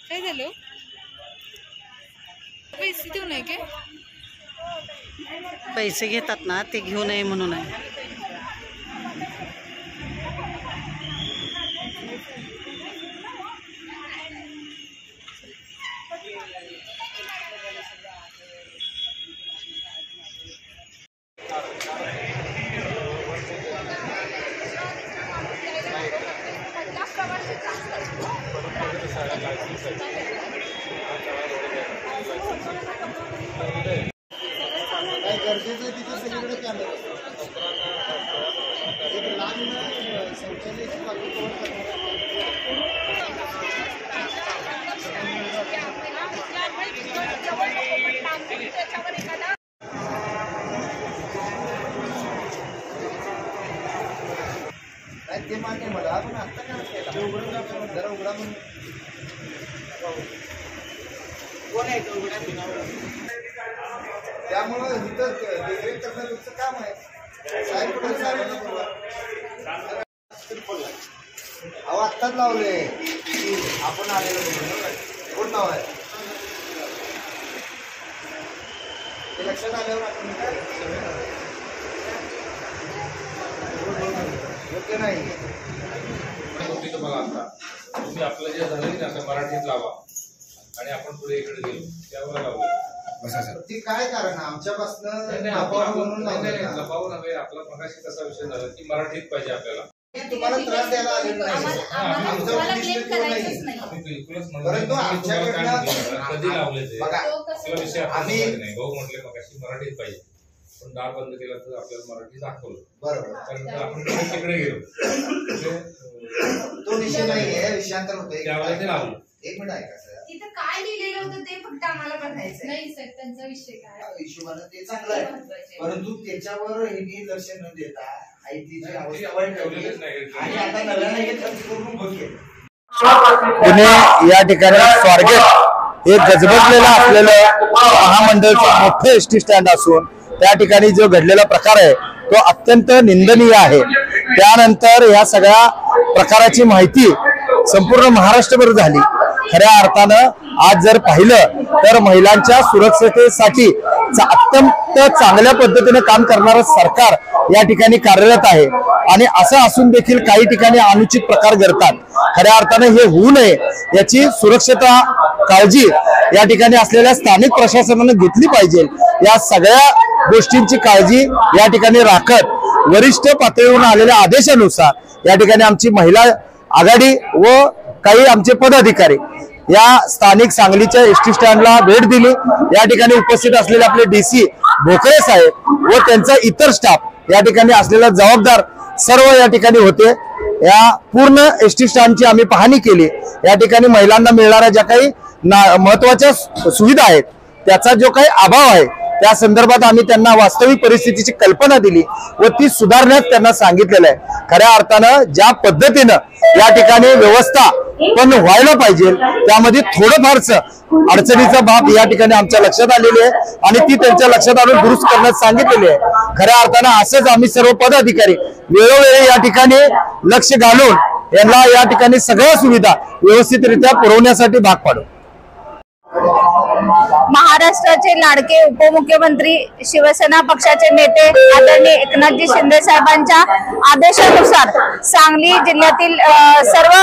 काय झालं? पैसे देऊ नये काय? पैसे घेतात ना ते घेऊ नये म्हणून आहे. ते मान्य मला पण आता काय जरा उघडा म्हणून कोण आहे त्यामुळं इथं देखरेख करणं तुमचं काम आहे. साहेब कुठे अहो आत्ताच लावले आपण आलेलो कोण नाव आहे ते लक्षात आल्यावर आपण योग्य नाही. बघा आता तुम्ही आपलं जे झालं की आता मराठीत लावा आणि आपण पुढे इकडे गेलो त्यावर लावलं. ती काय कारण आमच्यापासून लपावून नव्हे. आपला मगाशी कसा विषय झाला की मराठीत पाहिजे आपल्याला. तुम्हाला त्रास द्यायला आलेला बिलकुलच परंतु आमच्याकडनं कधी लावले ते विषय आम्ही भाऊ म्हटले मगाशी मराठीत पाहिजे पण दार बंद केला तर आपल्याला मराठी दाखवलं. बरोबर त्यानंतर आपण तिकडे गेलो तो विषय नाहीये विषयांतर होतोय त्यावेळेला ते लावलं. एक मिनिट ऐका सर तिथं काय लिहिलेलं होतं ते फक्त आम्हाला बघायचं नाही सर. त्यांचा विषय काय हिशोबानं ते चांगलं आहे परंतु त्याच्यावर हे लक्ष न देता आयटीची अवस्था वाईट ठेवलेली आणि आता नव्यानं हे खर्च करून बघेल. पुणे या ठिकाणी स्वारगेट हे गजबजलेलं असलेलं महामंडळचं मोठं एसटी स्टँड असून त्या ठिकाणी जो घडलेला प्रकार आहे तो अत्यंत निंदनीय आहे. त्यानंतर या सगळ्या प्रकाराची माहिती संपूर्ण महाराष्ट्रभर झाली. खऱ्या अर्थानं आज जर पाहिलं तर महिलांच्या सुरक्षिततेसाठी अत्यंत चांगल्या पद्धतीने काम करणारं सरकार या ठिकाणी कार्यरत आहे आणि असं असून देखील काही ठिकाणी अनुचित प्रकार घडतात. खऱ्या अर्थानं हे होऊ नये याची सुरक्षता काळजी या ठिकाणी असलेल्या स्थानिक प्रशासनाने घेतली पाहिजे. या सगळ्या गोष्टींची काळजी या ठिकाणी राखत वरिष्ठ पातळीवरून आलेल्या आदेशानुसार या ठिकाणी आमची महिला आघाडी व काही आमचे पदाधिकारी या स्थानिक सांगलीच्या एसटी स्टँडला भेट दिली. या ठिकाणी उपस्थित असलेले आपले DC भोकरे साहेब व त्यांचा इतर स्टाफ या ठिकाणी असलेला जबाबदार सर्व या ठिकाणी होते. या पूर्ण एसटी स्टँडची आम्ही पाहणी केली. या ठिकाणी महिलांना मिळणाऱ्या ज्या काही महत्वाच्या सुविधा आहेत त्याचा जो काही अभाव आहे त्या संदर्भात आम्ही त्यांना वास्तविक परिस्थितीची कल्पना दिली व ती सुधारण्यास त्यांना सांगितलेलं आहे। खऱ्या अर्थानं ज्या पद्धतीनं या ठिकाणी व्यवस्था पण व्हायला पाहिजे त्यामध्ये थोडंफारचं अडचणीचा बाब या ठिकाणी आमच्या लक्षात आलेली आहे आणि ती त्यांच्या लक्षात आणून दुरुस्त करण्यास सांगितलेली आहे। खऱ्या अर्थानं असंच आम्ही सर्व पदाधिकारी वेळोवेळी या ठिकाणी लक्ष घालून यांना या ठिकाणी सगळ्या सुविधा व्यवस्थितरित्या पुरवण्यासाठी भाग पाडू। महाराष्ट्राचे लाडके उपमुख्यमंत्री शिवसेना पक्षाचे नेते आदरणीय एकनाथजी शिंदे साहेबांच्या आदेशानुसार सांगली जिल्ह्यातील सर्व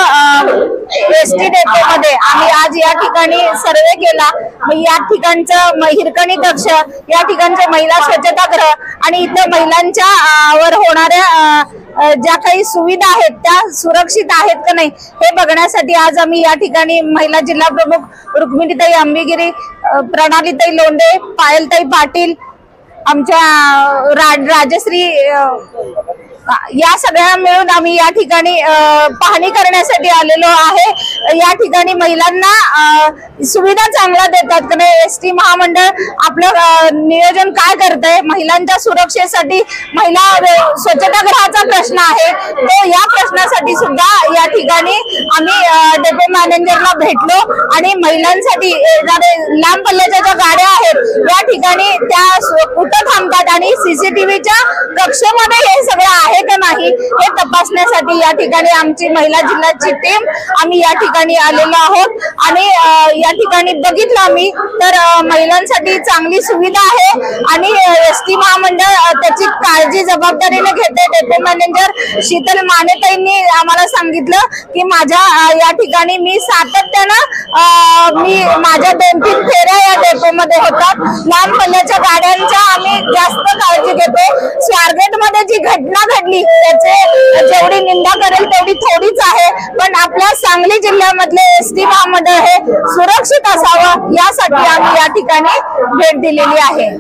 एसटी डेपोमध्ये आम्ही आज या ठिकाणी सर्वे केला। या ठिकाणचं हिरकणी कक्ष, या ठिकाणचे महिला स्वच्छतागृह आणि इथं महिलांच्या वर होणाऱ्या ज्या काही सुविधा आहेत त्या सुरक्षित आहेत का नाही हे बघण्यासाठी आज आम्ही या ठिकाणी महिला जिल्हा प्रमुख रुक्मिणीताई आंबेगिरी, प्रणालीताई लोंढे, पायलताई पाटील, आमच्या राजश्री या सगळ्या मिळून आम्ही या ठिकाणी पाहणी करण्यासाठी आलेलो आहे। या ठिकाणी महिलांना सुविधा चांगल्या देतात का नाही, एसटी महामंडळ आपलं नियोजन काय करतंय, महिलांच्या सुरक्षेसाठी महिला स्वच्छतागृहाचा प्रश्न आहे तो या प्रश्नासाठी सुद्धा या ठिकाणी आम्ही डेपो मॅनेजरला भेटलो आणि महिलांसाठी लांब पल्ल्याच्या ज्या गाड्या आहेत या ठिकाणी त्या कुठं थांबतात आणि सीसीटीव्हीच्या कक्षामध्ये हे सगळं आहे का नाही हे तपासण्यासाठी या ठिकाणी आमची महिला जिल्ह्याची टीम आम्ही या ठिकाणी आलेलो आहोत आणि या ठिकाणी बघितलं आम्ही तर महिलांसाठी चांगली सुविधा आहे आणि एसटी महामंडळ त्याची काळजी जबाबदारीने घेते। डेपो मॅनेजर शीतल मानेताईंनी आम्हाला सांगितलं की माझ्या या ठिकाणी मी सातत्यानं मी माझ्या 2-3 फेऱ्या या डेपोमध्ये होतात। लांब पल्ल्याच्या गाड्यांच्या आम्ही जास्त काळजी घेतो। स्वारगेट मध्ये जी घटना घडली त्याचे जेवढी निंदा करेल तेवढी थोडीच आहे, पण आपल्या सांगली जिल्ह्यामधले एसटी महामंडळ हे सुरक्षित असावं यासाठी आम्ही या ठिकाणी भेट दिलेली आहे।